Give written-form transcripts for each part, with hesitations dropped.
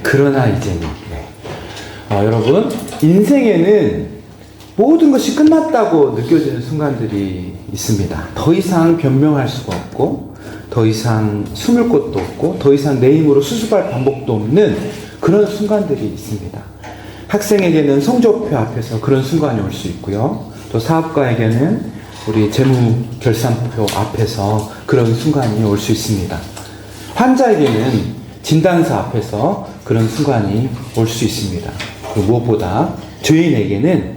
그러나 이제는. 네. 여러분, 인생에는 모든 것이 끝났다고 느껴지는 순간들이 있습니다. 더 이상 변명할 수가 없고, 더 이상 숨을 곳도 없고, 더 이상 내 힘으로 수습할 방법도 없는 그런 순간들이 있습니다. 학생에게는 성적표 앞에서 그런 순간이 올 수 있고요. 또 사업가에게는 우리 재무결산표 앞에서 그런 순간이 올 수 있습니다. 환자에게는 진단서 앞에서 그런 순간이 올 수 있습니다. 무엇보다 죄인에게는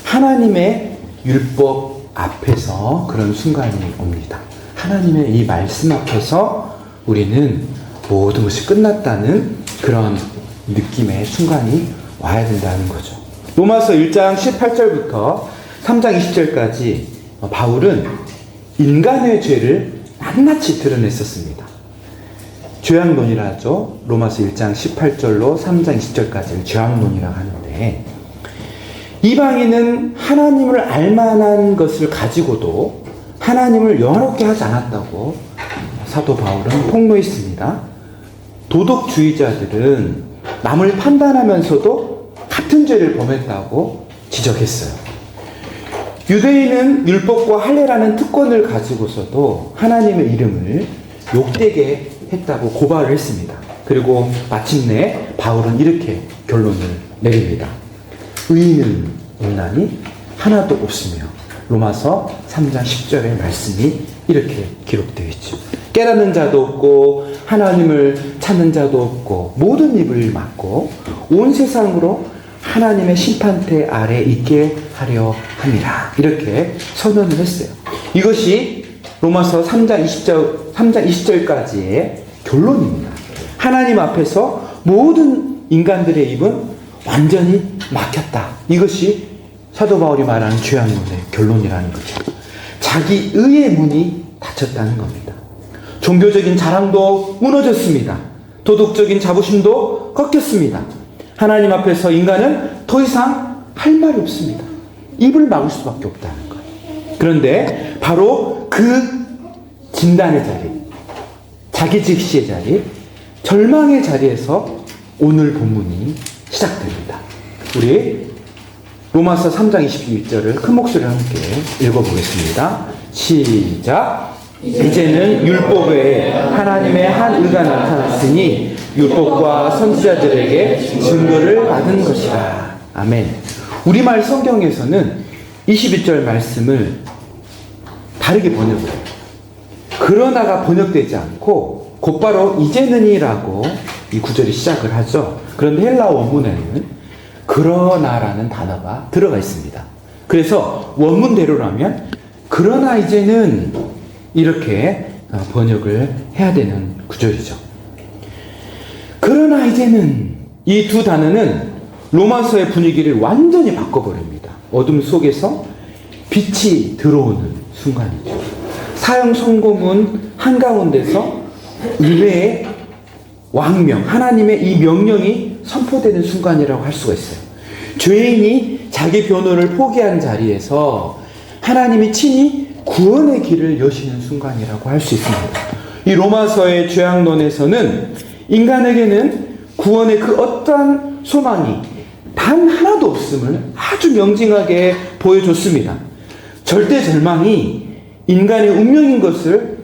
하나님의 율법 앞에서 그런 순간이 옵니다. 하나님의 이 말씀 앞에서 우리는 모든 것이 끝났다는 그런 느낌의 순간이 와야 된다는 거죠. 로마서 1장 18절부터 3장 20절까지 바울은 인간의 죄를 낱낱이 드러냈었습니다. 죄악론이라 하죠. 로마서 1장 18절로 3장 20절까지는 죄악론이라고 하는데, 이방인은 하나님을 알만한 것을 가지고도 하나님을 영화롭게 하지 않았다고 사도 바울은 폭로했습니다. 도덕주의자들은 남을 판단하면서도 같은 죄를 범했다고 지적했어요. 유대인은 율법과 할례라는 특권을 가지고서도 하나님의 이름을 욕되게 했다고 고발을 했습니다. 그리고 마침내 바울은 이렇게 결론을 내립니다. 의인은 없나니 하나도 없으며, 로마서 3장 10절의 말씀이 이렇게 기록되어 있죠. 깨닫는 자도 없고 하나님을 찾는 자도 없고 모든 입을 막고 온 세상으로 하나님의 심판대 아래 있게 하려 함이라, 이렇게 선언을 했어요. 이것이 로마서 3장 20절까지의 결론입니다. 하나님 앞에서 모든 인간들의 입은 완전히 막혔다. 이것이 사도 바울이 말하는 죄악론의 결론이라는 거죠. 자기 의의 문이 닫혔다는 겁니다. 종교적인 자랑도 무너졌습니다. 도덕적인 자부심도 꺾였습니다. 하나님 앞에서 인간은 더 이상 할 말이 없습니다. 입을 막을 수밖에 없다는 거예요. 그런데 바로 그 진단의 자리, 자기 직시의 자리, 절망의 자리에서 오늘 본문이 시작됩니다. 우리 로마서 3장 22절을 큰 목소리로 함께 읽어보겠습니다. 시작. 이제는 율법 외에 하나님의 한 의가 나타났으니 율법과 선지자들에게 증거를 받은 것이라. 아멘. 우리말 성경에서는 21절 말씀을 다르게 번역해요. 그러나가 번역되지 않고 곧바로 이제는이라고 이 구절이 시작을 하죠. 그런데 헬라 원문에는 그러나라는 단어가 들어가 있습니다. 그래서 원문대로라면 그러나 이제는 이렇게 번역을 해야 되는 구절이죠. 그러나 이제는, 이 두 단어는 로마서의 분위기를 완전히 바꿔버립니다. 어둠 속에서 빛이 들어오는 순간이죠. 사형 선고문 한가운데서 의외의 왕명, 하나님의 이 명령이 선포되는 순간이라고 할 수가 있어요. 죄인이 자기 변호를 포기한 자리에서 하나님이 친히 구원의 길을 여시는 순간이라고 할 수 있습니다. 이 로마서의 죄악론에서는 인간에게는 구원의 그 어떠한 소망이 단 하나도 없음을 아주 명징하게 보여줬습니다. 절대 절망이 인간의 운명인 것을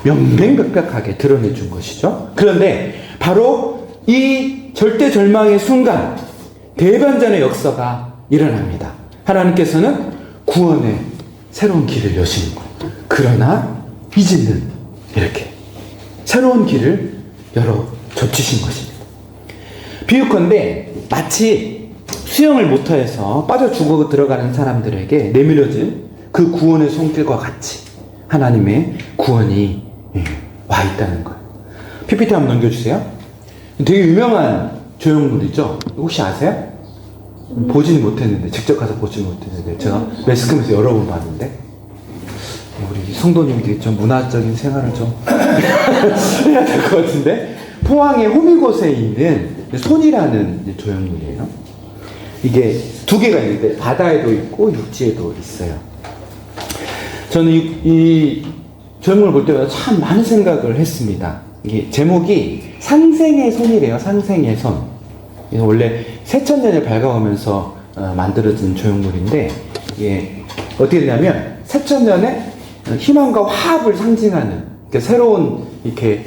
명명백백하게 드러내준 것이죠. 그런데 바로 이 절대 절망의 순간 대반전의 역사가 일어납니다. 하나님께서는 구원의 새로운 길을 여시는 것. 그러나 이제는 이렇게 새로운 길을 열어 젖히신 것입니다. 비유컨대 마치 수영을 못해서 빠져 죽어 들어가는 사람들에게 내밀어진 그 구원의 손길과 같이 하나님의 구원이 와 있다는 거예요. PPT 한번 넘겨주세요. 되게 유명한 조형물이죠. 혹시 아세요? 보지는 못했는데, 직접 가서 보지는 못했는데 제가 매스컴에서 여러 번 봤는데, 우리 성도님들이 좀 문화적인 생활을 좀 해야 될 것 같은데, 포항의 호미곶에 있는 손이라는 조형물이에요. 이게 두 개가 있는데 바다에도 있고 육지에도 있어요. 저는 이 조형물을 볼 때마다 참 많은 생각을 했습니다. 이게 제목이 상생의 손이래요. 상생의 손. 이게 원래 새천년을 밝아오면서 만들어진 조형물인데, 이게 어떻게 되냐면 새천년의 희망과 화합을 상징하는, 그러니까 새로운 이렇게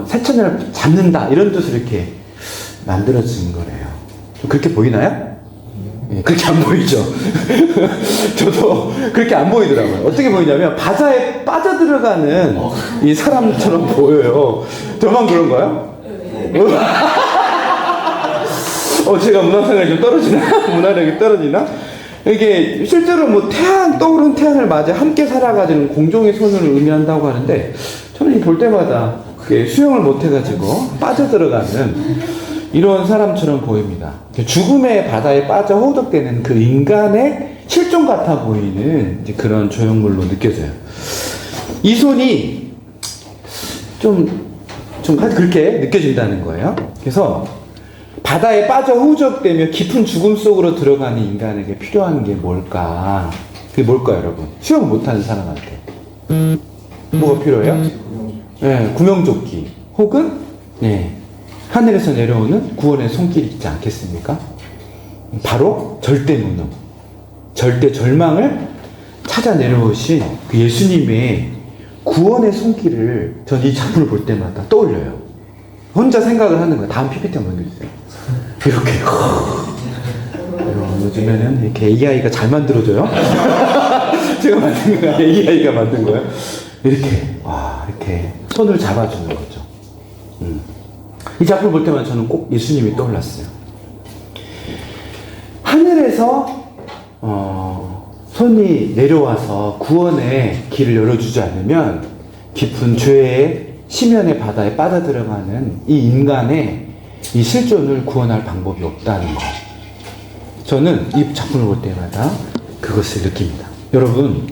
새천년을 잡는다 이런 뜻으로 이렇게 만들어진 거래요. 그렇게 보이나요? 예, 그렇게 안 보이죠. 저도 그렇게 안 보이더라고요. 어떻게 보이냐면 바다에 빠져들어가는 이 사람처럼 보여요. 저만 그런가요? 제가 문화생활이 좀 떨어지나? 문화력이 떨어지나? 이게 실제로 뭐 떠오르는 태양을 맞아 함께 살아가는 공종의 손을 의미한다고 하는데, 저는 볼 때마다 수영을 못해가지고 빠져들어가는 이런 사람처럼 보입니다. 죽음의 바다에 빠져 허우적대는 그 인간의 실존 같아 보이는 그런 조형물로 느껴져요. 이 손이 좀 그렇게 느껴진다는 거예요. 그래서 바다에 빠져 허우적대며 깊은 죽음 속으로 들어가는 인간에게 필요한 게 뭘까? 그게 뭘까요, 여러분? 수영 못하는 사람한테 뭐가 필요해요? 네, 구명조끼 혹은 하늘에서 내려오는 구원의 손길이 있지 않겠습니까? 바로 절대 무능, 절대 절망을 찾아 내려오신 그 예수님의 구원의 손길을 전 이 작품을 볼 때마다 떠올려요. 혼자 생각을 하는 거예요. 다음 PPT 한번 보여주세요. 이렇게. 요즘에는 이렇게 AI가 잘 만들어줘요. 제가 만든 거예요. AI가 만든 거예요. 이렇게 손을 잡아주는 거죠. 이 작품을 볼 때마다 저는 꼭 예수님이 떠올랐어요. 하늘에서 손이 내려와서 구원의 길을 열어주지 않으면 깊은 죄의 심연의 바다에 빠져들어가는 이 인간의 이 실존을 구원할 방법이 없다는 것. 저는 이 작품을 볼 때마다 그것을 느낍니다. 여러분,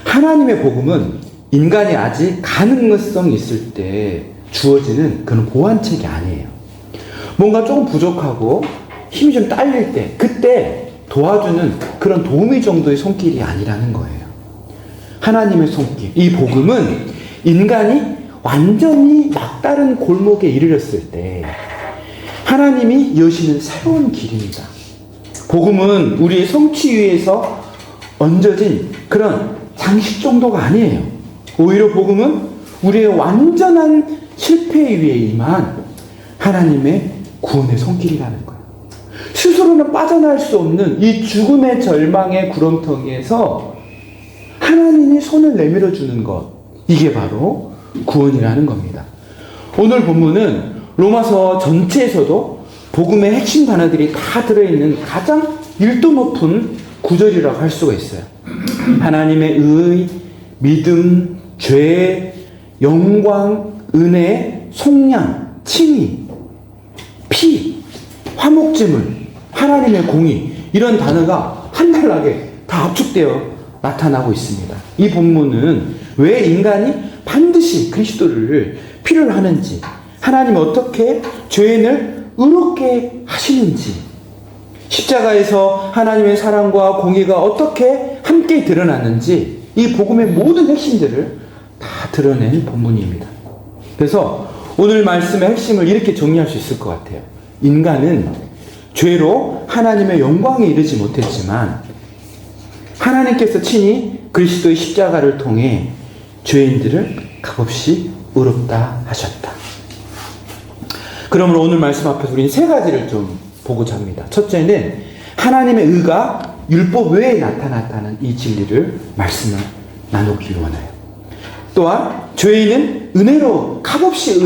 하나님의 복음은 인간이 아직 가능성이 있을 때 주어지는 그런 보완책이 아니에요. 뭔가 조금 부족하고 힘이 좀 딸릴 때, 그때 도와주는 그런 도우미 정도의 손길이 아니라는 거예요. 하나님의 손길, 이 복음은 인간이 완전히 막다른 골목에 이르렀을 때 하나님이 여시는 새로운 길입니다. 복음은 우리의 성취 위에서 얹어진 그런 장식 정도가 아니에요. 오히려 복음은 우리의 완전한 실패 위에 임한 하나님의 구원의 손길이라는 거예요. 스스로는 빠져나올 수 없는 이 죽음의 절망의 구렁텅이에서 하나님이 손을 내밀어 주는 것, 이게 바로 구원이라는 겁니다. 오늘 본문은 로마서 전체에서도 복음의 핵심 단어들이 다 들어있는 가장 밀도 높은 구절이라고 할 수가 있어요. 하나님의 의, 믿음, 죄, 영광, 은혜, 속량, 칭의, 피, 화목제물, 하나님의 공의, 이런 단어가 한달나게 다 압축되어 나타나고 있습니다. 이 본문은 왜 인간이 반드시 그리스도를 필요로 하는지, 하나님이 어떻게 죄인을 의롭게 하시는지, 십자가에서 하나님의 사랑과 공의가 어떻게 함께 드러났는지, 이 복음의 모든 핵심들을 다 드러낸 본문입니다. 그래서 오늘 말씀의 핵심을 이렇게 정리할 수 있을 것 같아요. 인간은 죄로 하나님의 영광에 이르지 못했지만 하나님께서 친히 그리스도의 십자가를 통해 죄인들을 값없이 의롭다 하셨다. 그러므로 오늘 말씀 앞에서 우리는 세 가지를 좀 보고자 합니다. 첫째는 하나님의 의가 율법 외에 나타났다는 이 진리를 말씀을 나누기 원해요. 또한 죄인은 은혜로 값없이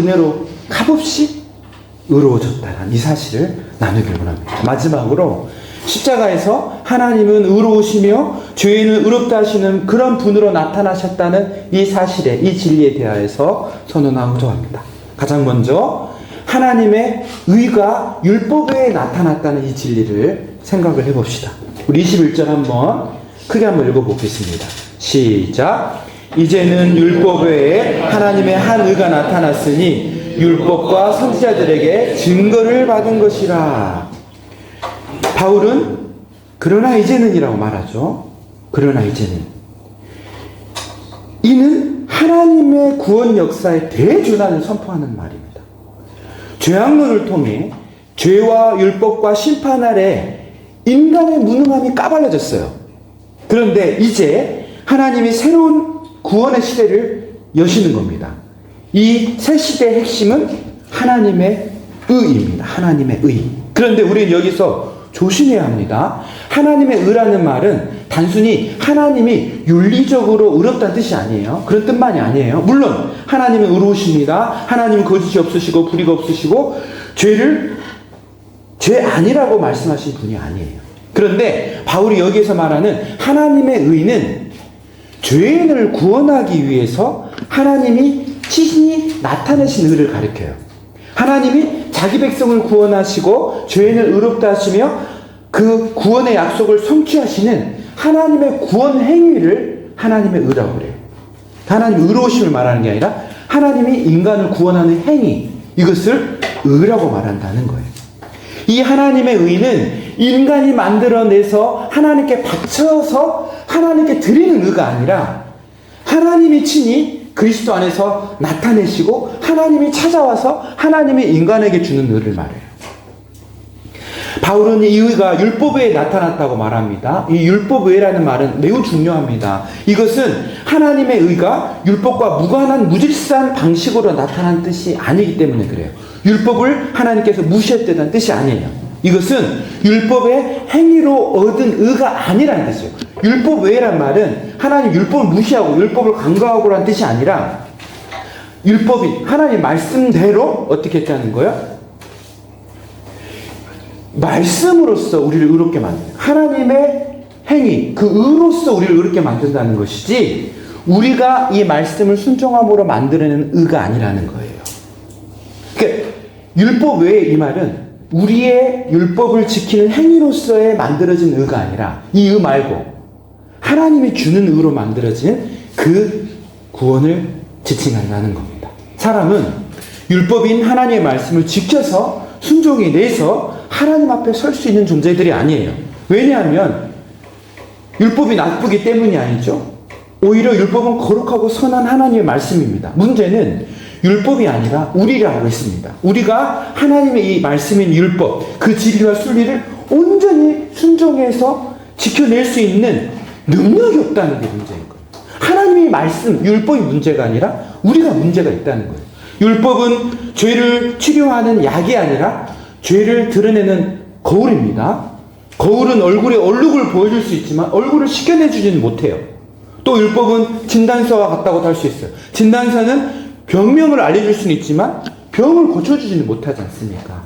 의로워졌다는 이 사실을 나누길 원합니다. 마지막으로 십자가에서 하나님은 의로우시며 죄인을 의롭다 하시는 그런 분으로 나타나셨다는 이 사실에, 이 진리에 대하여서 선언하고자 합니다. 가장 먼저 하나님의 의가 율법 외에 나타났다는 이 진리를 생각을 해봅시다. 우리 21절 한번 크게 한번 읽어보겠습니다. 시작. 이제는 율법 외에 하나님의 한 의가 나타났으니 율법과 선지자들에게 증거를 받은 것이라. 바울은 그러나 이제는이라고 말하죠. 그러나 이제는. 이는 하나님의 하나님의 구원 역사의 대준환을 선포하는 말입니다. 죄악론을 통해 죄와 율법과 심판 아래 인간의 무능함이 까발려졌어요. 그런데 이제 하나님이 새로운 구원의 시대를 여시는 겁니다. 이 새 시대의 핵심은 하나님의 의입니다. 하나님의 의. 그런데 우리는 여기서 조심해야 합니다. 하나님의 의라는 말은 단순히 하나님이 윤리적으로 의롭다는 뜻이 아니에요. 그런 뜻만이 아니에요. 물론 하나님은 의로우십니다. 하나님은 거짓이 없으시고 불의가 없으시고 죄를 죄 아니라고 말씀하신 분이 아니에요. 그런데 바울이 여기에서 말하는 하나님의 의는 죄인을 구원하기 위해서 하나님이 친히 나타내신 의를 가리켜요. 하나님이 자기 백성을 구원하시고 죄인을 의롭다 하시며 그 구원의 약속을 성취하시는 하나님의 구원 행위를 하나님의 의라고 그래요. 하나님의 의로우심을 말하는 게 아니라 하나님이 인간을 구원하는 행위, 이것을 의라고 말한다는 거예요. 이 하나님의 의는 인간이 만들어내서 하나님께 바쳐서 하나님께 드리는 의가 아니라 하나님이 친히 그리스도 안에서 나타내시고 하나님이 찾아와서 하나님이 인간에게 주는 의를 말해요. 바울은 이 의가 율법에 나타났다고 말합니다. 이 율법의라는 말은 매우 중요합니다. 이것은 하나님의 의가 율법과 무관한 무질서한 방식으로 나타난 뜻이 아니기 때문에 그래요. 율법을 하나님께서 무시했다는 뜻이 아니에요. 이것은 율법의 행위로 얻은 의가 아니라는 뜻이에요. 율법 외란 말은 하나님 율법을 무시하고 율법을 간과하고라는 뜻이 아니라 율법이 하나님 말씀대로 어떻게 했다는 거예요? 말씀으로써 우리를 의롭게 만든다. 하나님의 행위, 그 의로써 우리를 의롭게 만든다는 것이지 우리가 이 말씀을 순종함으로 만들어내는 의가 아니라는 거예요. 그러니까 율법 외에 이 말은 우리의 율법을 지키는 행위로서의 만들어진 의가 아니라 이 의 말고 하나님이 주는 의로 만들어진 그 구원을 지칭한다는 겁니다. 사람은 율법인 하나님의 말씀을 지켜서 순종해 내서 하나님 앞에 설 수 있는 존재들이 아니에요. 왜냐하면 율법이 나쁘기 때문이 아니죠. 오히려 율법은 거룩하고 선한 하나님의 말씀입니다. 문제는 율법이 아니라 우리라고 했습니다. 우리가 하나님의 이 말씀인 율법, 그 진리와 순리를 온전히 순종해서 지켜낼 수 있는 능력이 없다는 게 문제인 거예요. 하나님의 말씀, 율법이 문제가 아니라 우리가 문제가 있다는 거예요. 율법은 죄를 치료하는 약이 아니라 죄를 드러내는 거울입니다. 거울은 얼굴에 얼룩을 보여줄 수 있지만 얼굴을 씻겨내주지는 못해요. 또 율법은 진단서와 같다고도 할 수 있어요. 진단서는 병명을 알려줄 수는 있지만 병을 고쳐주지는 못하지 않습니까?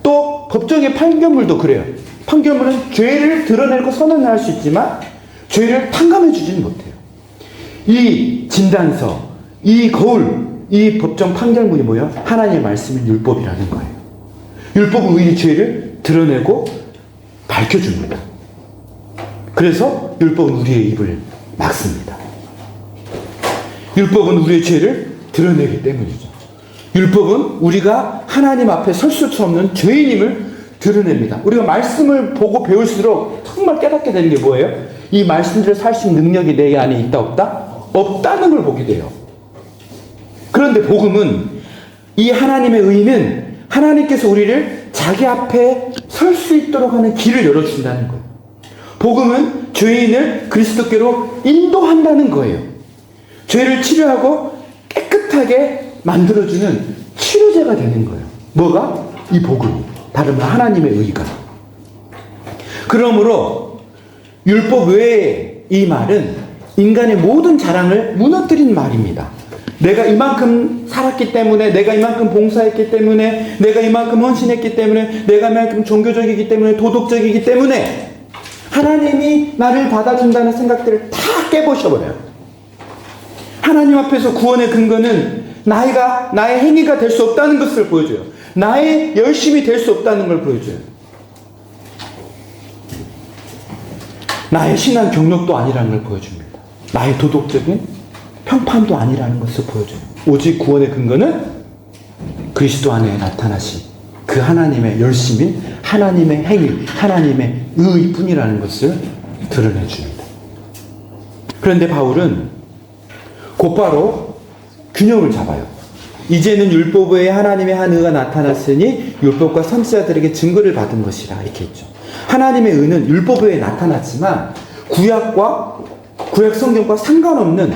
또 법정의 판결물도 그래요. 판결물은 죄를 드러내고 선언할 수 있지만 죄를 탕감해주지는 못해요. 이 진단서, 이 거울, 이 법정 판결문이 뭐예요? 하나님의 말씀인 율법이라는 거예요. 율법은 우리의 죄를 드러내고 밝혀줍니다. 그래서 율법은 우리의 입을 막습니다. 율법은 우리의 죄를 드러내기 때문이죠. 율법은 우리가 하나님 앞에 설실 수 없는 죄인임을 드러냅니다. 우리가 말씀을 보고 배울수록 정말 깨닫게 되는 게 뭐예요? 이 말씀대로 살 수 있는 능력이 내 안에 있다 없다? 없다는 걸 보게 돼요. 그런데 복음은 이 하나님의 의는 하나님께서 우리를 자기 앞에 설 수 있도록 하는 길을 열어준다는 거예요. 복음은 죄인을 그리스도께로 인도한다는 거예요. 죄를 치료하고 깨끗하게 만들어주는 치료제가 되는 거예요. 뭐가? 이 복음이. 다른 말 하나님의 의가. 그러므로 율법 외에 이 말은 인간의 모든 자랑을 무너뜨린 말입니다. 내가 이만큼 살았기 때문에, 내가 이만큼 봉사했기 때문에, 내가 이만큼 헌신했기 때문에, 내가 이만큼 종교적이기 때문에, 도덕적이기 때문에 하나님이 나를 받아준다는 생각들을 다 깨부셔버려요. 하나님 앞에서 구원의 근거는 나의 행위가 될 수 없다는 것을 보여줘요. 나의 열심이 될 수 없다는 걸 보여줘요. 나의 신앙 경력도 아니라는 걸 보여줍니다. 나의 도덕적인 평판도 아니라는 것을 보여줘요. 오직 구원의 근거는 그리스도 안에 나타나신 그 하나님의 열심인 하나님의 행위, 하나님의 의뿐이라는 것을 드러내줍니다. 그런데 바울은 곧바로 균형을 잡아요. 이제는 율법 외에 하나님의 한 의가 나타났으니 율법과 선지자들에게 증거를 받은 것이라 이렇게 했죠. 하나님의 의는 율법 외에 나타났지만 구약 성경과 상관없는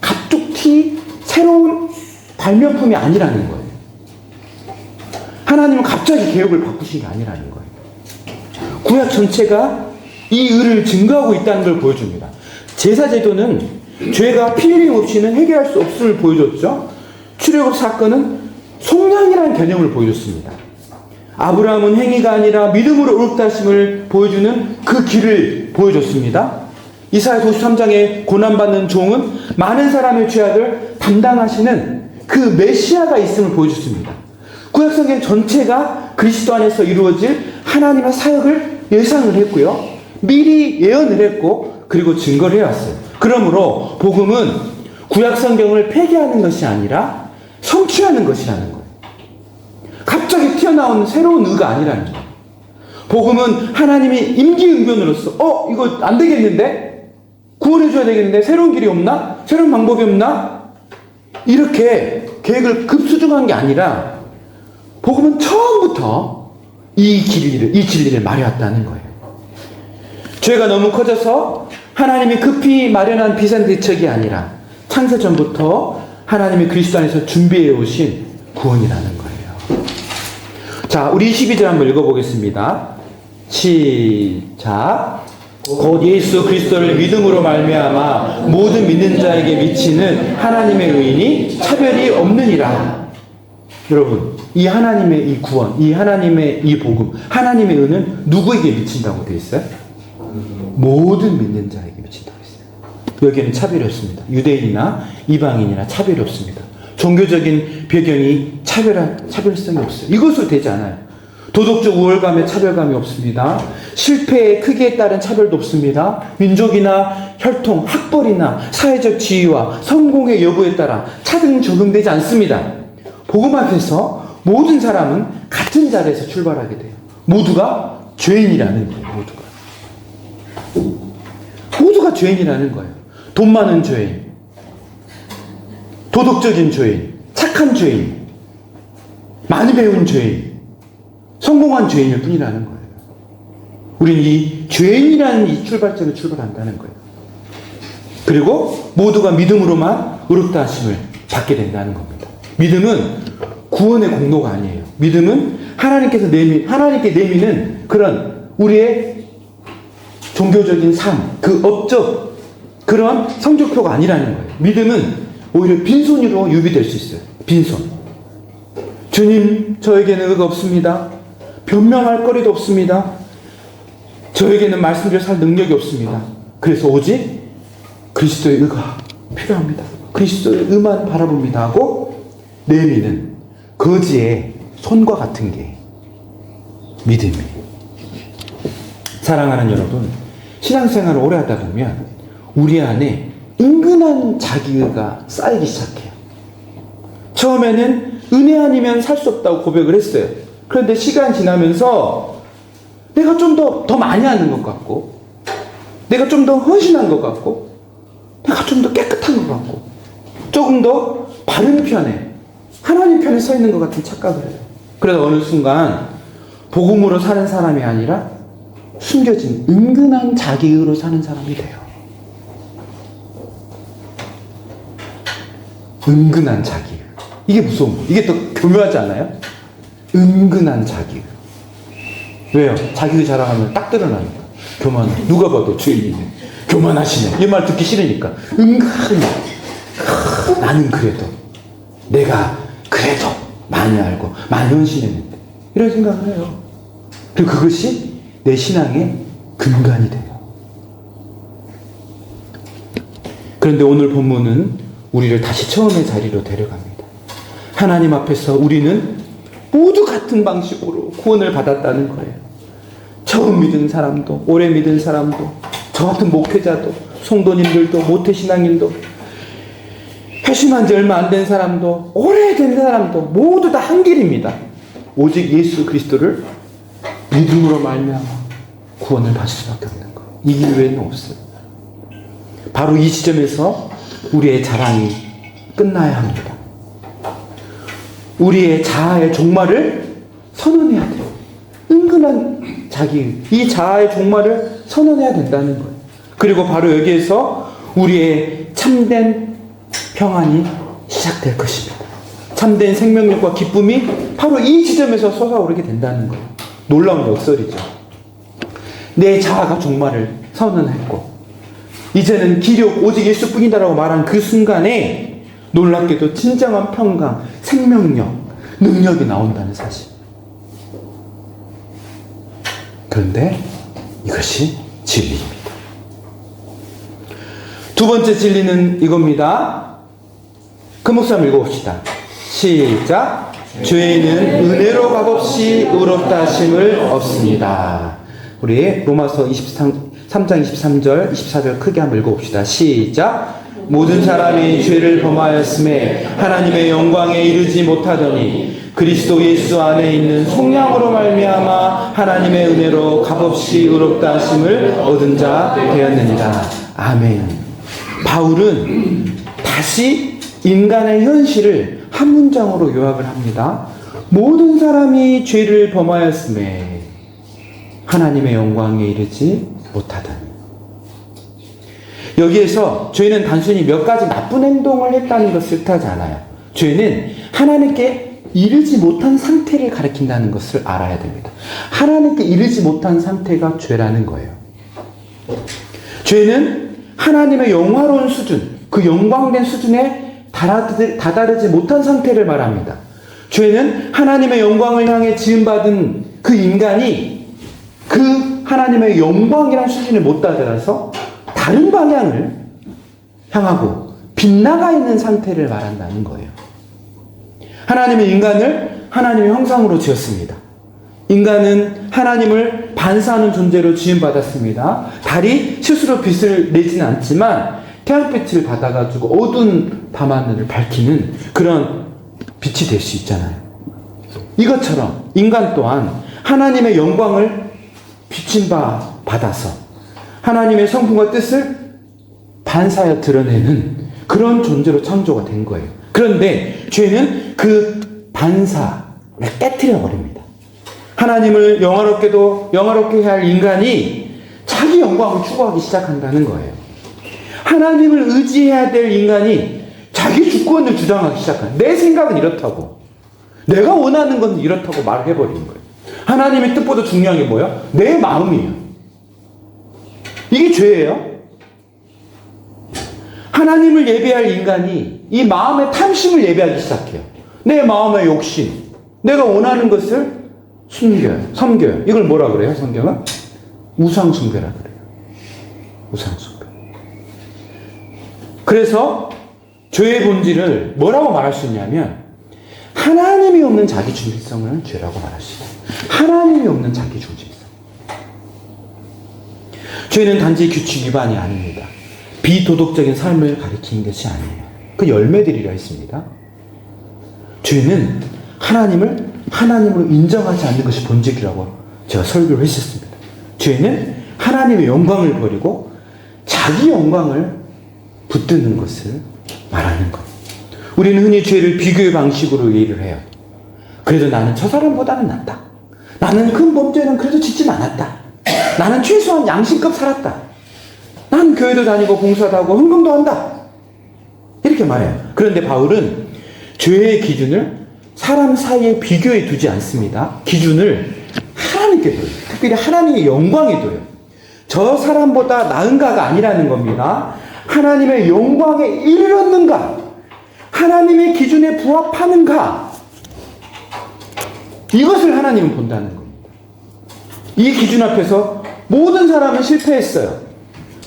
갑툭튀 새로운 발명품이 아니라는 거예요. 하나님은 갑자기 개혁을 바꾸신 게 아니라는 거예요. 구약 전체가 이 의를 증거하고 있다는 걸 보여줍니다. 제사제도는 죄가 피 흘림 없이는 해결할 수 없음을 보여줬죠. 출애굽 사건은 속량이라는 개념을 보여줬습니다. 아브라함은 행위가 아니라 믿음으로 옳다 하심을 보여주는 그 길을 보여줬습니다. 이사야 53장에 고난받는 종은 많은 사람의 죄악을 담당하시는 그 메시아가 있음을 보여줬습니다. 구약성경 전체가 그리스도 안에서 이루어질 하나님의 사역을 예상을 했고요. 미리 예언을 했고 그리고 증거를 해왔어요. 그러므로 복음은 구약성경을 폐기하는 것이 아니라 성취하는 것이라는 거예요. 갑자기 튀어나온 새로운 의가 아니라는 거예요. 복음은 하나님이 임기응변으로서 이거 안 되겠는데? 구원해줘야 되겠는데? 새로운 길이 없나? 새로운 방법이 없나? 이렇게 계획을 급수정한 게 아니라 복음은 처음부터 이 진리를 말해왔다는 거예요. 죄가 너무 커져서 하나님이 급히 마련한 비상대책이 아니라 창세전부터 하나님이 그리스도 안에서 준비해 오신 구원이라는 거예요. 자, 우리 22절 한번 읽어보겠습니다. 시작. 곧 예수 그리스도를 믿음으로 말미암아 모든 믿는 자에게 미치는 하나님의 의인이 차별이 없느니라. 여러분, 이 하나님의 이 구원, 이 하나님의 이 복음, 하나님의 의는 누구에게 미친다고 되어 있어요? 모든 믿는 자에게 미친다고 했어요. 여기에는 차별이 없습니다. 유대인이나 이방인이나 차별이 없습니다. 종교적인 배경이 차별성이 없어요. 이것으로 되지 않아요. 도덕적 우월감에 차별감이 없습니다. 실패의 크기에 따른 차별도 없습니다. 민족이나 혈통, 학벌이나 사회적 지위와 성공의 여부에 따라 차등 적용되지 않습니다. 복음 앞에서 모든 사람은 같은 자리에서 출발하게 돼요. 모두가 죄인이라는 거예요. 모두가 죄인이라는 거예요. 돈 많은 죄인, 도덕적인 죄인, 착한 죄인, 많이 배운 죄인, 성공한 죄인일 뿐이라는 거예요. 우리는 이 죄인이라는 이 출발점에 출발한다는 거예요. 그리고 모두가 믿음으로만 의롭다 하심을 받게 된다는 겁니다. 믿음은 구원의 공로가 아니에요. 믿음은 하나님께 내미는 그런 우리의 종교적인 삶, 그 업적, 그런 성적표가 아니라는 거예요. 믿음은 오히려 빈손으로 유비될 수 있어요. 빈손. 주님, 저에게는 의가 없습니다. 변명할 거리도 없습니다. 저에게는 말씀대로 살 능력이 없습니다. 그래서 오직 그리스도의 의가 필요합니다. 그리스도의 의만 바라봅니다 하고 내미는 거지의 손과 같은 게 믿음이에요. 사랑하는 여러분, 신앙생활을 오래 하다 보면 우리 안에 은근한 자기의가 쌓이기 시작해요. 처음에는 은혜 아니면 살 수 없다고 고백을 했어요. 그런데 시간 지나면서 내가 좀 더 많이 하는 것 같고, 내가 좀 더 헌신한 것 같고, 내가 좀 더 깨끗한 것 같고, 조금 더 바른 편에, 하나님 편에 서 있는 것 같은 착각을 해요. 그래서 어느 순간 복음으로 사는 사람이 아니라 숨겨진 은근한 자기의로 사는 사람이 돼요. 은근한 자기의. 이게 무서운 거예요. 이게 더 교묘하지 않아요? 은근한 자기의. 왜요? 자기의 자랑하면 딱 드러나니까. 누가 봐도 죄인이네. 교만하시네. 이 말 듣기 싫으니까. 은근히. 나는 그래도. 내가 그래도 많이 알고 많이 헌신했는데. 이런 생각을 해요. 그리고 그것이 내 신앙의 근간이 돼요. 그런데 오늘 본문은 우리를 다시 처음의 자리로 데려갑니다. 하나님 앞에서 우리는 모두 같은 방식으로 구원을 받았다는 거예요. 처음 믿은 사람도, 오래 믿은 사람도, 저 같은 목회자도, 성도님들도, 모태신앙인도, 회심한 지 얼마 안 된 사람도, 오래된 사람도 모두 다 한 길입니다. 오직 예수 그리스도를 믿음으로 말미암아 구원을 받을 수밖에 없는 거예요. 이 길 외에는 없어요. 바로 이 지점에서 우리의 자랑이 끝나야 합니다. 우리의 자아의 종말을 선언해야 돼요. 은근한 자기, 이 자아의 종말을 선언해야 된다는 거예요. 그리고 바로 여기에서 우리의 참된 평안이 시작될 것입니다. 참된 생명력과 기쁨이 바로 이 지점에서 솟아오르게 된다는 거예요. 놀라운 역설이죠. 내 자아가 종말을 선언했고 이제는 기력 오직 예수뿐이다라고 말한 그 순간에 놀랍게도 진정한 평강, 생명력, 능력이 나온다는 사실. 그런데 이것이 진리입니다. 두 번째 진리는 이겁니다. 그 목소리 읽어봅시다. 시작. 죄는 은혜로 값없이 의롭다 하심을 없습니다. 우리 로마서 3장 23절, 24절 크게 한번 읽어봅시다. 시작. 모든 사람이 죄를 범하였음에 하나님의 영광에 이르지 못하더니 그리스도 예수 안에 있는 속량으로 말미암아 하나님의 은혜로 값없이 의롭다 하심을 얻은 자 되었느니라. 아멘. 바울은 다시 인간의 현실을 한 문장으로 요약을 합니다. 모든 사람이 죄를 범하였음에 하나님의 영광에 이르지 못하더니. 여기에서 죄는 단순히 몇 가지 나쁜 행동을 했다는 것을 뜻하지 않아요. 죄는 하나님께 이르지 못한 상태를 가리킨다는 것을 알아야 됩니다. 하나님께 이르지 못한 상태가 죄라는 거예요. 죄는 하나님의 영화로운 수준, 그 영광된 수준에 다다르지 못한 상태를 말합니다. 죄는 하나님의 영광을 향해 지음받은 그 인간이 그 하나님의 영광이라는 수준에 못 다다라서 다른 방향을 향하고 빗나가 있는 상태를 말한다는 거예요. 하나님은 인간을 하나님의 형상으로 지었습니다. 인간은 하나님을 반사하는 존재로 지음받았습니다. 달이 스스로 빛을 내지는 않지만 태양빛을 받아가지고 어두운 밤하늘을 밝히는 그런 빛이 될 수 있잖아요. 이것처럼 인간 또한 하나님의 영광을 비친 바 받아서 하나님의 성품과 뜻을 반사하여 드러내는 그런 존재로 창조가 된 거예요. 그런데 죄는 그 반사를 깨트려 버립니다. 하나님을 영화롭게 해야 할 인간이 자기 영광을 추구하기 시작한다는 거예요. 하나님을 의지해야 될 인간이 자기 주권을 주장하기 시작한다. 내 생각은 이렇다고, 내가 원하는 건 이렇다고 말을 해버리는 거예요. 하나님의 뜻보다 중요한 게 뭐야? 내 마음이에요. 이게 죄예요. 하나님을 예배할 인간이 이 마음의 탐심을 예배하기 시작해요. 내 마음의 욕심, 내가 원하는 것을 섬겨요. 이걸 뭐라 그래요? 성경은? 우상숭배라 그래요. 우상숭배. 그래서 죄의 본질을 뭐라고 말할 수 있냐면 하나님이 없는 자기 중심성을 죄라고 말할 수 있어요. 하나님이 없는 자기 중심성. 죄는 단지 규칙 위반이 아닙니다. 비도덕적인 삶을 가리키는 것이 아니에요. 그 열매들이라 했습니다. 죄는 하나님을 하나님으로 인정하지 않는 것이 본질이라고 제가 설교를 했었습니다. 죄는 하나님의 영광을 버리고 자기 영광을 붙드는 것을 말하는 것. 우리는 흔히 죄를 비교의 방식으로 이해를 해요. 그래도 나는 저 사람보다는 낫다. 나는 큰 범죄는 그래도 짓진 않았다. 나는 최소한 양심껏 살았다. 난 교회도 다니고 봉사도 하고 헌금도 한다. 이렇게 말해요. 그런데 바울은 죄의 기준을 사람 사이에 비교에 두지 않습니다. 기준을 하나님께 둬요. 특별히 하나님의 영광에 둬요. 저 사람보다 나은가가 아니라는 겁니다. 하나님의 영광에 이르렀는가? 하나님의 기준에 부합하는가? 이것을 하나님은 본다는 겁니다. 이 기준 앞에서 모든 사람은 실패했어요.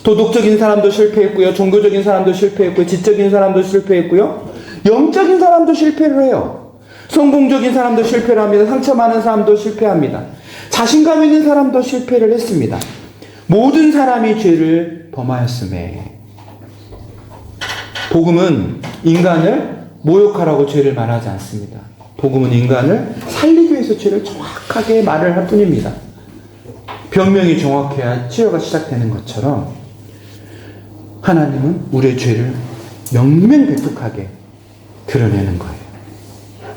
도덕적인 사람도 실패했고요. 종교적인 사람도 실패했고요. 지적인 사람도 실패했고요. 영적인 사람도 실패를 해요. 성공적인 사람도 실패를 합니다. 상처 많은 사람도 실패합니다. 자신감 있는 사람도 실패를 했습니다. 모든 사람이 죄를 범하였음에 복음은 인간을 모욕하라고 죄를 말하지 않습니다. 복음은 인간을 살리기 위해서 죄를 정확하게 말을 할 뿐입니다. 병명이 정확해야 치료가 시작되는 것처럼 하나님은 우리의 죄를 명명백백하게 드러내는 거예요.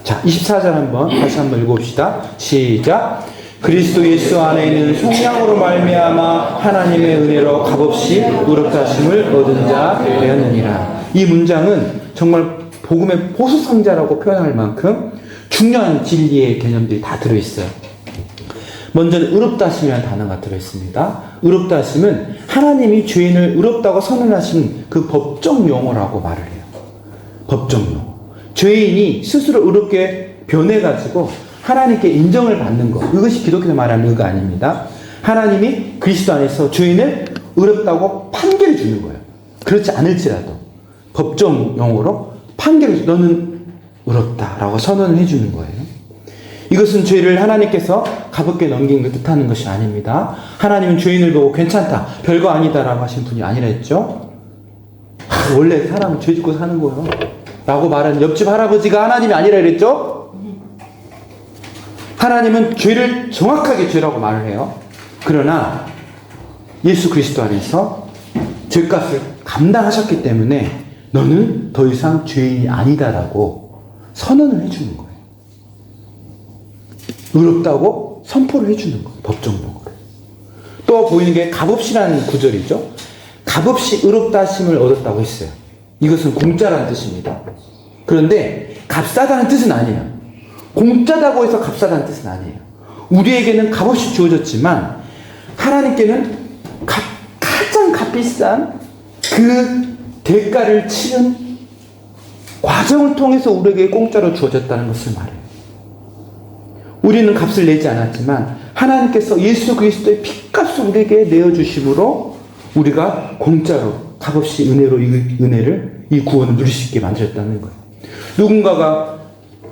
자, 24절 다시 한번 읽어봅시다. 시작. 그리스도 예수 안에 있는 속량으로 말미암아 하나님의 은혜로 값없이 의롭다 하심을 얻은 자 되었느니라. 이 문장은 정말 복음의 보수상자라고 표현할 만큼 중요한 진리의 개념들이 다 들어있어요. 먼저는 의롭다 하심이라는 단어가 들어있습니다. 의롭다 하심은 하나님이 죄인을 의롭다고 선언하신 그 법정 용어라고 말을 해요. 법정 용어. 죄인이 스스로 의롭게 변해가지고 하나님께 인정을 받는 것. 이것이 기독교에서 말하는 의가 아닙니다. 하나님이 그리스도 안에서 죄인을 의롭다고 판결해 주는 거예요. 그렇지 않을지라도 법정 용어로 판결해 너는 의롭다라고 선언을 해주는 거예요. 이것은 죄를 하나님께서 가볍게 넘긴 걸 뜻하는 것이 아닙니다. 하나님은 죄인을 보고 괜찮다, 별거 아니다라고 하신 분이 아니라 했죠. 원래 사람은 죄 짓고 사는 거예요 라고 말하는 옆집 할아버지가 하나님이 아니라 그랬죠. 하나님은 죄를 정확하게 죄라고 말을 해요. 그러나 예수 그리스도 안에서 죄값을 감당하셨기 때문에 너는 더 이상 죄인이 아니다라고 선언을 해주는 거예요. 의롭다고 선포를 해주는 거예요. 법정적으로. 또 보이는 게 값없이라는 구절이죠. 값없이 의롭다 하심을 얻었다고 했어요. 이것은 공짜라는 뜻입니다. 그런데 값싸다는 뜻은 아니에요. 공짜다고 해서 값싸다는 뜻은 아니에요. 우리에게는 값없이 주어졌지만 하나님께는 가장 값비싼 그 대가를 치른 과정을 통해서 우리에게 공짜로 주어졌다는 것을 말해요. 우리는 값을 내지 않았지만 하나님께서 예수 그리스도의 핏값을 우리에게 내어주심으로 우리가 공짜로 값없이 은혜로 이 구원을 누릴 수 있게 만들었다는 거예요. 누군가가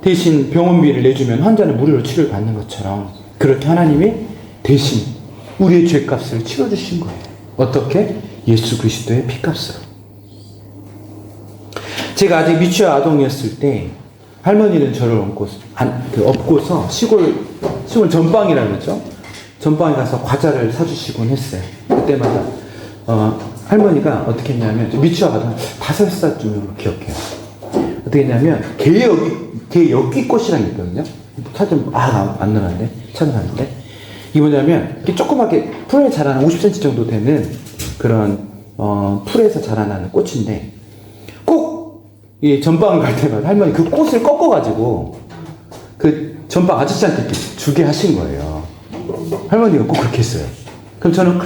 대신 병원비를 내주면 환자는 무료로 치료를 받는 것처럼 그렇게 하나님이 대신 우리의 죄값을 치러주신 거예요. 어떻게? 예수 그리스도의 핏값으로. 제가 아직 미취학 아동이었을 때 할머니는 저를 업고서 시골 전방이라고 그러죠. 전방에 가서 과자를 사주시곤 했어요. 그때마다 할머니가 어떻게 했냐면 미취학 아동 5살쯤으로 기억해요. 어떻게 했냐면 개 엽기꽃이랑 있거든요. 찾으면 안 나는데 찾아봤는데 이게 뭐냐면 이렇게 조그맣게 풀에 자라는 50cm 정도 되는 그런 풀에서 자라나는 꽃인데 꼭 이 전방을 갈 때마다 할머니 그 꽃을 꺾어가지고 그 전방 아저씨한테 주게 하신 거예요. 할머니가 꼭 그렇게 했어요. 그럼 저는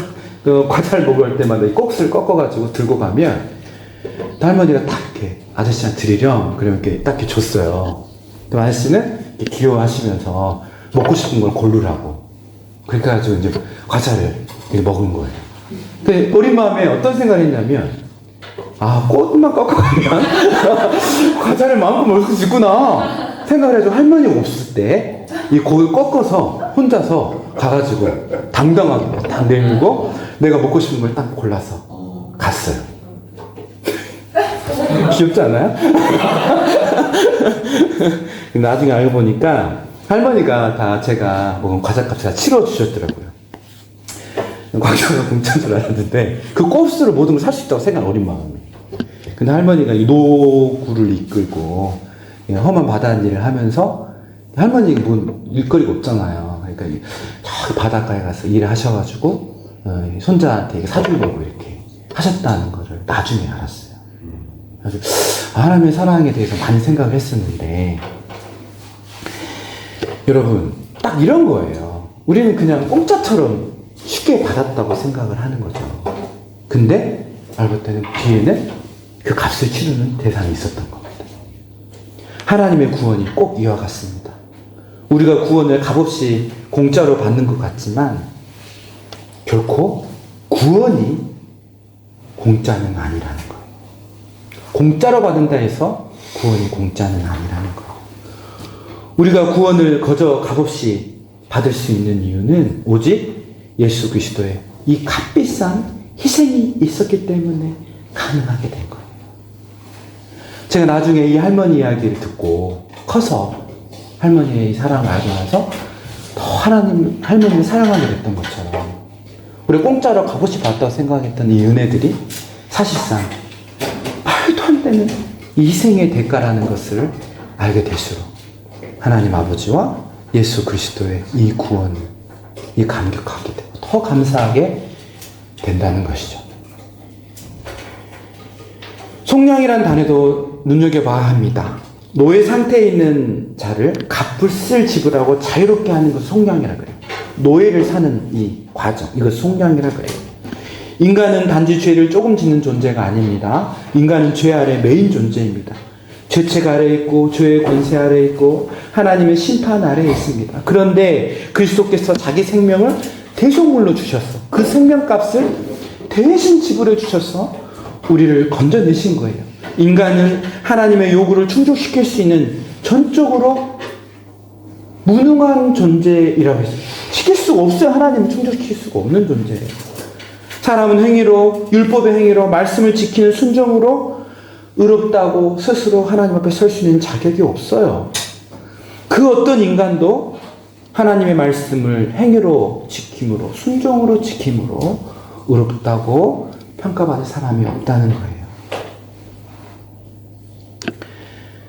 그 과자를 먹을 때마다 이 꽃을 꺾어가지고 들고 가면 할머니가 딱 이렇게 아저씨한테 드리렴 그러면 이렇게 딱 이렇게 줬어요. 그럼 아저씨는 이렇게 귀여워하시면서 먹고 싶은 걸 고르라고 그렇게 해가지고 이제 과자를 이렇게 먹은 거예요. 근데 어린 마음에 어떤 생각을 했냐면 꽃만 꺾어가면 과자를 마음껏 먹을 수 있구나 생각을 해서 할머니가 없을 때 이 고기 꺾어서 혼자서 가가지고 당당하게 딱 내밀고 내가 먹고 싶은 걸 딱 골라서 갔어요. 귀엽지 않아요? 나중에 알고 보니까 할머니가 다 제가 먹은 과자값을 다 치러주셨더라고요. 과자가 공짜인 줄 알았는데 그 값으로 모든 걸 살 수 있다고 생각한 어린 마음에. 근데 할머니가 이 노구를 이끌고 험한 바닷일을 하면서 할머니가 뭐 일거리가 없잖아요. 그러니까 저 바닷가에 가서 일을 하셔가지고 손자한테 사주려고 이렇게 하셨다는 거를 나중에 알았어요. 그래서 하나님의 사랑에 대해서 많이 생각을 했었는데 여러분 딱 이런 거예요. 우리는 그냥 공짜처럼 쉽게 받았다고 생각을 하는 거죠. 근데 알고 봤더니 뒤에는 그 값을 치르는 대상이 있었던 겁니다. 하나님의 구원이 꼭 이와 같습니다. 우리가 구원을 값없이 공짜로 받는 것 같지만 결코 구원이 공짜는 아니라는 거예요. 공짜로 받는다 해서 구원이 공짜는 아니라는 거예요. 우리가 구원을 거저 값없이 받을 수 있는 이유는 오직 예수 그리스도의 이 값비싼 희생이 있었기 때문에 가능하게 된 거예요. 제가 나중에 이 할머니 이야기를 듣고 커서 할머니의 이 사랑을 알고 나서 더 할머니를 사랑하게 됐던 것처럼 우리 공짜로 값없이 받았다고 생각했던 이 은혜들이 사실상 말도 안 되는 이 희생의 대가라는 것을 알게 될수록 하나님 아버지와 예수 그리스도의 이 구원이 감격하게 되고 더 감사하게 된다는 것이죠. 속량이란 단어도 눈여겨봐야 합니다. 노예 상태에 있는 자를 값을 지불하고 자유롭게 하는 것을 속량이라 그래요. 노예를 사는 이 과정, 이것 속량이라 그래요. 인간은 단지 죄를 조금 짓는 존재가 아닙니다. 인간은 죄 아래 메인 존재입니다. 죄책 아래 있고 죄의 권세 아래 있고 하나님의 심판 아래 있습니다. 그런데 그리스도께서 자기 생명을 대속물로 주셨어. 그 생명값을 대신 지불해 주셔서 우리를 건져내신 거예요. 인간은 하나님의 요구를 충족시킬 수 있는 전적으로 무능한 존재이라고 했어요. 시킬 수가 없어요. 하나님을 충족시킬 수가 없는 존재예요. 사람은 행위로, 율법의 행위로, 말씀을 지키는 순종으로 의롭다고 스스로 하나님 앞에 설 수 있는 자격이 없어요. 그 어떤 인간도 하나님의 말씀을 행위로 지킴으로, 순종으로 지킴으로 의롭다고 평가받을 사람이 없다는 거예요.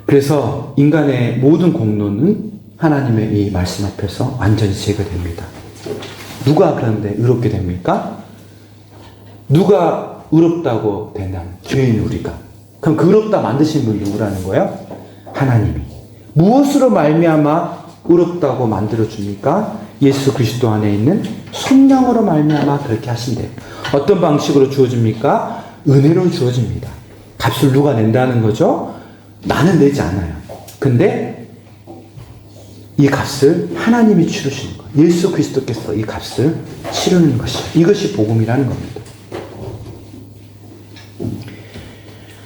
그래서 인간의 모든 공로는 하나님의 이 말씀 앞에서 완전히 제거됩니다. 누가 그런데 의롭게 됩니까? 누가 의롭다고 되냐면 죄인 우리가. 그럼 그 의롭다 만드신 분 누구라는 거예요? 하나님이. 무엇으로 말미암아 의롭다고 만들어줍니까? 예수 그리스도 안에 있는 성령으로 말미암아 그렇게 하신대요. 어떤 방식으로 주어집니까? 은혜로 주어집니다. 값을 누가 낸다는 거죠? 나는 내지 않아요. 근데 이 값을 하나님이 치르시는 거예요. 예수 그리스도께서 이 값을 치르는 것이에요. 이것이 복음이라는 겁니다.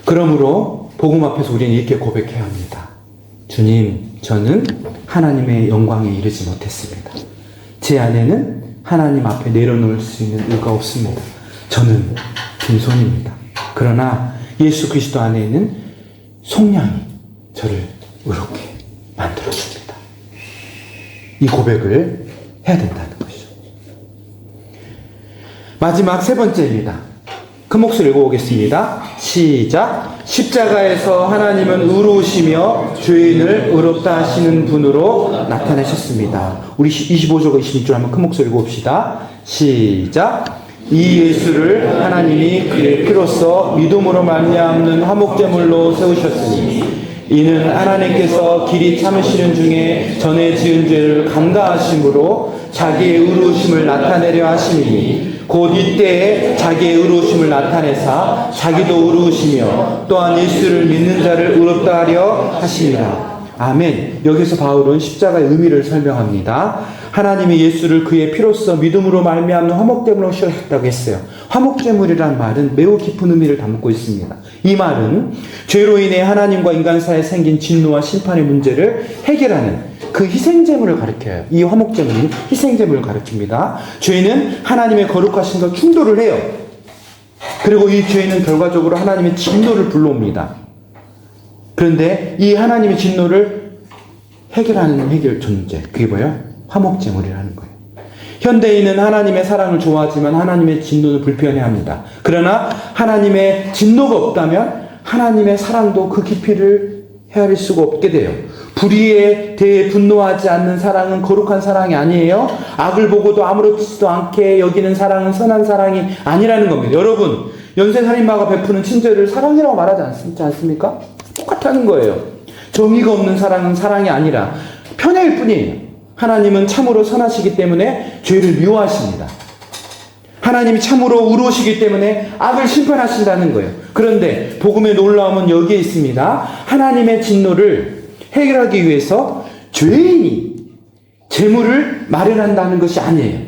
그러므로 복음 앞에서 우리는 이렇게 고백해야 합니다. 주님, 저는 하나님의 영광에 이르지 못했습니다. 제 안에는 하나님 앞에 내려놓을 수 있는 의가 없습니다. 저는 빈손입니다. 그러나 예수 그리스도 안에 있는 속량이 저를 의롭게 만들어줍니다. 이 고백을 해야 된다는 것이죠. 마지막 세 번째입니다. 큰 목소리 읽어보겠습니다. 시작. 십자가에서 하나님은 의로우시며 죄인을 의롭다 하시는 분으로 나타내셨습니다. 우리 25절과 26절 한번 큰 목소리 읽어봅시다. 시작. 이 예수를 하나님이 그의 피로써 믿음으로 말미암는 화목제물로 세우셨으니 이는 하나님께서 길이 참으시는 중에 전에 지은 죄를 감가하심으로 자기의 의로우심을 나타내려 하심이니 곧 이때에 자기의 의로우심을 나타내사 자기도 의로우시며 또한 예수를 믿는 자를 의롭다 하려 하심이라. 아멘. 여기서 바울은 십자가의 의미를 설명합니다. 하나님이 예수를 그의 피로써 믿음으로 말미암는 화목제물로 씌우셨다고 했어요. 화목제물이란 말은 매우 깊은 의미를 담고 있습니다. 이 말은 죄로 인해 하나님과 인간 사이에 생긴 진노와 심판의 문제를 해결하는 그 희생제물을 가리켜요. 이 화목제물은 희생제물을 가리킵니다. 죄는 하나님의 거룩하심과 충돌을 해요. 그리고 이 죄는 결과적으로 하나님의 진노를 불러옵니다. 그런데 이 하나님의 진노를 해결하는 해결 존재, 그게 뭐예요? 화목제물이라는 거예요. 현대인은 하나님의 사랑을 좋아하지만 하나님의 진노를 불편해합니다. 그러나 하나님의 진노가 없다면 하나님의 사랑도 그 깊이를 헤아릴 수가 없게 돼요. 불의에 대해 분노하지 않는 사랑은 거룩한 사랑이 아니에요. 악을 보고도 아무렇지도 않게 여기는 사랑은 선한 사랑이 아니라는 겁니다. 여러분, 연쇄살인마가 베푸는 친절을 사랑이라고 말하지 않습니까? 똑같다는 거예요. 정의가 없는 사랑은 사랑이 아니라 편애일 뿐이에요. 하나님은 참으로 선하시기 때문에 죄를 미워하십니다. 하나님이 참으로 의로우시기 때문에 악을 심판하신다는 거예요. 그런데 복음의 놀라움은 여기에 있습니다. 하나님의 진노를 해결하기 위해서 죄인이 제물을 마련한다는 것이 아니에요.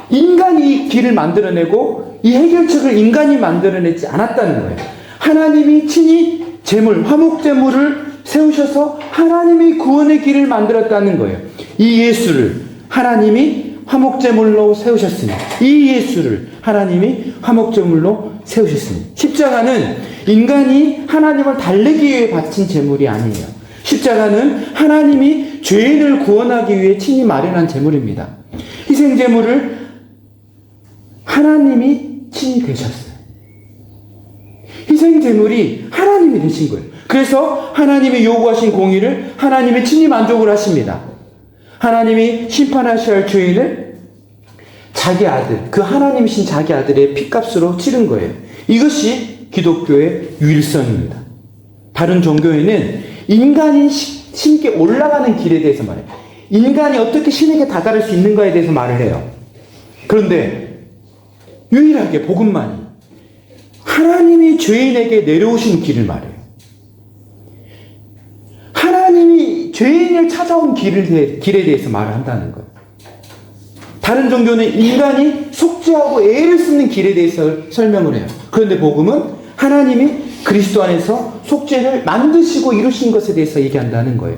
인간이 길을 만들어내고 이 해결책을 인간이 만들어내지 않았다는 거예요. 하나님이 친히 제물, 화목제물을 세우셔서 하나님이 구원의 길을 만들었다는 거예요. 이 예수를 하나님이 화목제물로 세우셨으니, 이 예수를 하나님이 화목제물로 세우셨으니, 십자가는 인간이 하나님을 달래기 위해 바친 제물이 아니에요. 십자가는 하나님이 죄인을 구원하기 위해 친히 마련한 제물입니다. 희생제물을 하나님이 친히 되셨어요. 희생제물이 하나님이 되신 거예요. 그래서 하나님이 요구하신 공의를 하나님이 친히 만족을 하십니다. 하나님이 심판하셔야 할 죄인을 자기 아들, 그 하나님이신 자기 아들의 피값으로 치른 거예요. 이것이 기독교의 유일성입니다. 다른 종교에는 인간이 신께 올라가는 길에 대해서 말해요. 인간이 어떻게 신에게 다다를 수 있는가에 대해서 말을 해요. 그런데 유일하게 복음만이 하나님이 죄인에게 내려오신 길을 말해요. 하나님이 죄인을 찾아온 길에 대해서 말을 한다는 거예요. 다른 종교는 인간이 속죄하고 애를 쓰는 길에 대해서 설명을 해요. 그런데 복음은 하나님이 그리스도 안에서 속죄를 만드시고 이루신 것에 대해서 얘기한다는 거예요.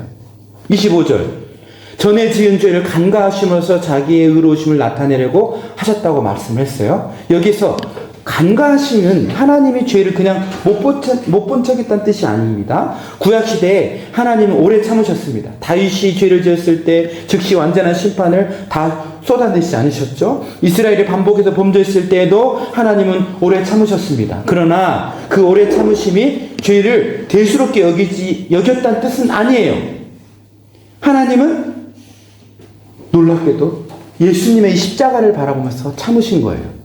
25절. 전에 지은 죄를 간과하심으로써 자기의 의로우심을 나타내려고 하셨다고 말씀했어요. 여기서 간과하심은 하나님이 죄를 그냥 못 본 척했다는 뜻이 아닙니다. 구약시대에 하나님은 오래 참으셨습니다. 다윗이 죄를 지었을 때 즉시 완전한 심판을 다 쏟아내지 않으셨죠. 이스라엘이 반복해서 범죄했을 때에도 하나님은 오래 참으셨습니다. 그러나 그 오래 참으심이 죄를 대수롭게 여겼다는 뜻은 아니에요. 하나님은 놀랍게도 예수님의 이 십자가를 바라보면서 참으신 거예요.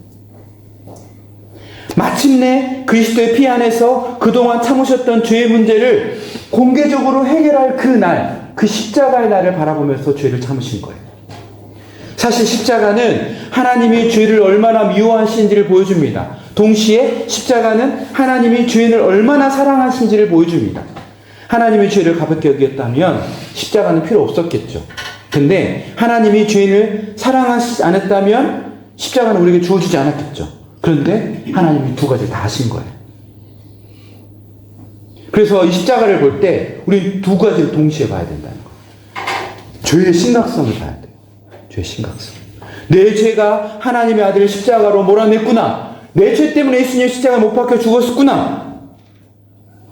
마침내 그리스도의 피 안에서 그동안 참으셨던 죄의 문제를 공개적으로 해결할 그 날, 그 십자가의 날을 바라보면서 죄를 참으신 거예요. 사실 십자가는 하나님이 죄를 얼마나 미워하신지를 보여줍니다. 동시에 십자가는 하나님이 죄인을 얼마나 사랑하신지를 보여줍니다. 하나님이 죄를 가볍게 여겼다면 십자가는 필요 없었겠죠. 근데 하나님이 죄인을 사랑하지 않았다면 십자가는 우리에게 주어지지 않았겠죠. 그런데 하나님이 두 가지를 다 하신 거예요. 그래서 이 십자가를 볼 때 우리는 두 가지를 동시에 봐야 된다는 거예요. 죄의 심각성을 봐야 돼요. 죄의 심각성. 내 죄가 하나님의 아들을 십자가로 몰아냈구나. 내 죄 때문에 예수님이 십자가에 못 박혀 죽었구나.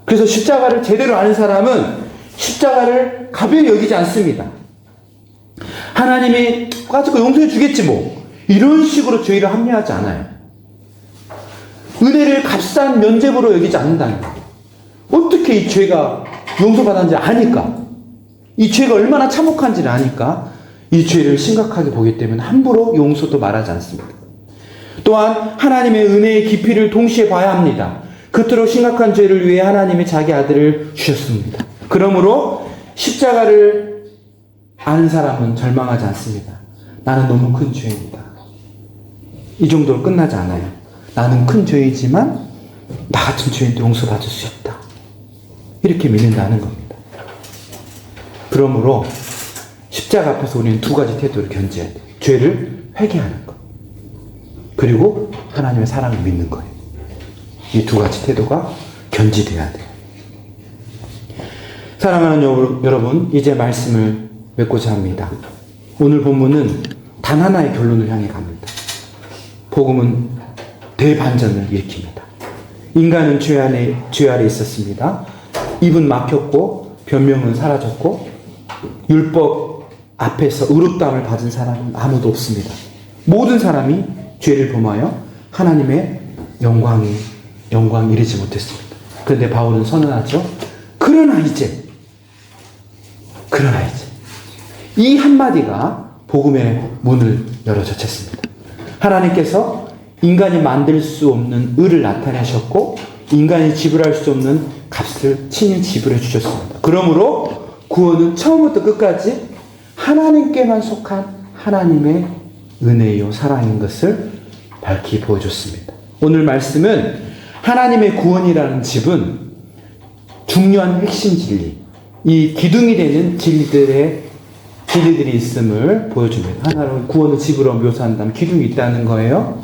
그래서 십자가를 제대로 아는 사람은 십자가를 가벼이 여기지 않습니다. 하나님이 가지고 용서해 주겠지 뭐. 이런 식으로 죄를 합리화하지 않아요. 은혜를 값싼 면죄부로 여기지 않는다는 거예요. 어떻게 이 죄가 용서받았는지 아니까, 이 죄가 얼마나 참혹한지를 아니까 이 죄를 심각하게 보기 때문에 함부로 용서도 말하지 않습니다. 또한 하나님의 은혜의 깊이를 동시에 봐야 합니다. 그토록 심각한 죄를 위해 하나님이 자기 아들을 주셨습니다. 그러므로 십자가를 아는 사람은 절망하지 않습니다. 나는 너무 큰 죄입니다. 이 정도로 끝나지 않아요. 나는 큰 죄이지만 나 같은 죄인도 용서받을 수 있다. 이렇게 믿는다는 겁니다. 그러므로 십자가 앞에서 우리는 두 가지 태도를 견지해야 돼요. 죄를 회개하는 것, 그리고 하나님의 사랑을 믿는 거예요. 이 두 가지 태도가 견지돼야 돼요. 사랑하는 여러분, 이제 말씀을 맺고자 합니다. 오늘 본문은 단 하나의 결론을 향해 갑니다. 복음은 대반전을 일으킵니다. 인간은 죄 아래 있었습니다. 입은 막혔고 변명은 사라졌고 율법 앞에서 의롭다함을 받은 사람은 아무도 없습니다. 모든 사람이 죄를 범하여 하나님의 영광 이르지 못했습니다. 그런데 바울은 선언하죠. 그러나 이제 이 한마디가 복음의 문을 열어 젖혔습니다. 하나님께서 인간이 만들 수 없는 의를 나타내셨고 인간이 지불할 수 없는 값을 친히 지불해 주셨습니다. 그러므로 구원은 처음부터 끝까지 하나님께만 속한 하나님의 은혜요 사랑인 것을 밝히 보여줬습니다. 오늘 말씀은 하나님의 구원이라는 집은 중요한 핵심 진리, 이 기둥이 되는 진리들이 있음을 보여줍니다. 하나는 구원의 집으로 묘사한다면 기둥이 있다는 거예요.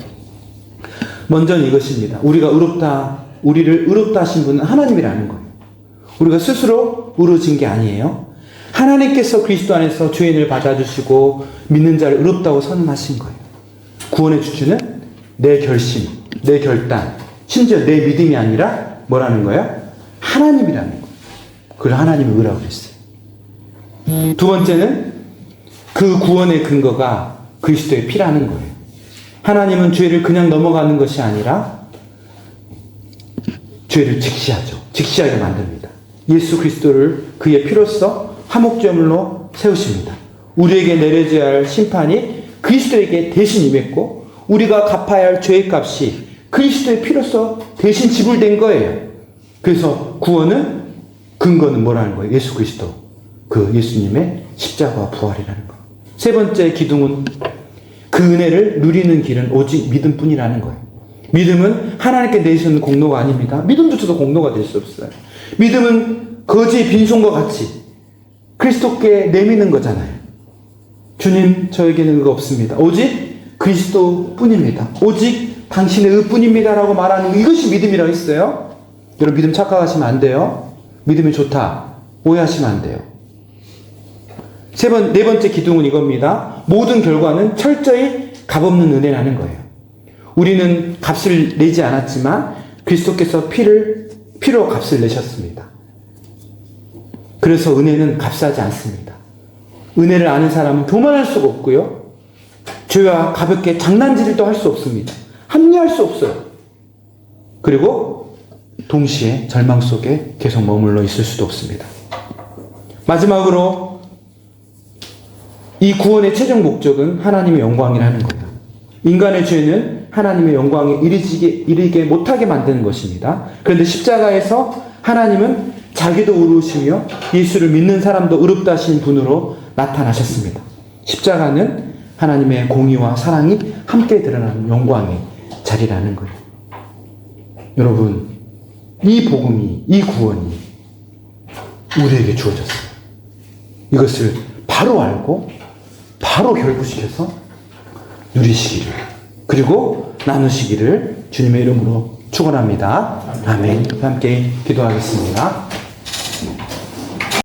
먼저는 이것입니다. 우리를 의롭다 하신 분은 하나님이라는 거예요. 우리가 스스로 의로워진 게 아니에요. 하나님께서 그리스도 안에서 죄인을 받아주시고 믿는 자를 의롭다고 선언하신 거예요. 구원의 주주는 내 결심, 내 결단, 심지어 내 믿음이 아니라 뭐라는 거예요? 하나님이라는 거예요. 그걸 하나님이 의라고 그랬어요. 두 번째는 그 구원의 근거가 그리스도의 피라는 거예요. 하나님은 죄를 그냥 넘어가는 것이 아니라 죄를 직시하죠. 직시하게 만듭니다. 예수 그리스도를 그의 피로써 화목제물로 세우십니다. 우리에게 내려져야 할 심판이 그리스도에게 대신 임했고 우리가 갚아야 할 죄의 값이 그리스도의 피로써 대신 지불된 거예요. 그래서 구원은 근거는 뭐라는 거예요? 예수 그리스도, 그 예수님의 십자가와 부활이라는 거. 세 번째 기둥은 그 은혜를 누리는 길은 오직 믿음뿐이라는 거예요. 믿음은 하나님께 내주시는 공로가 아닙니다. 믿음조차도 공로가 될 수 없어요. 믿음은 거지의 빈손과 같이 그리스도께 내미는 거잖아요. 주님, 저에게는 의가 없습니다. 오직 그리스도뿐입니다. 오직 당신의 의뿐입니다라고 말하는 이것이 믿음이라고 했어요. 여러분 믿음 착각하시면 안 돼요. 믿음이 좋다 오해하시면 안 돼요. 네 번째 기둥은 이겁니다. 모든 결과는 철저히 값없는 은혜라는 거예요. 우리는 값을 내지 않았지만 그리스도께서 피로 값을 내셨습니다. 그래서 은혜는 값싸지 않습니다. 은혜를 아는 사람은 교만할 수가 없고요. 죄와 가볍게 장난질도 할 수 없습니다. 합리할 수 없어요. 그리고 동시에 절망 속에 계속 머물러 있을 수도 없습니다. 마지막으로 이 구원의 최종 목적은 하나님의 영광이라는 거예요. 인간의 죄는 하나님의 영광에 이르게 못하게 만드는 것입니다. 그런데 십자가에서 하나님은 자기도 의로우시며 예수를 믿는 사람도 의롭다 하신 분으로 나타나셨습니다. 십자가는 하나님의 공의와 사랑이 함께 드러나는 영광의 자리라는 거예요. 여러분, 이 복음이, 이 구원이 우리에게 주어졌어요. 이것을 바로 알고 바로 결부시켜서 누리시기를, 그리고 나누시기를 주님의 이름으로 축원합니다. 아멘. 함께 기도하겠습니다.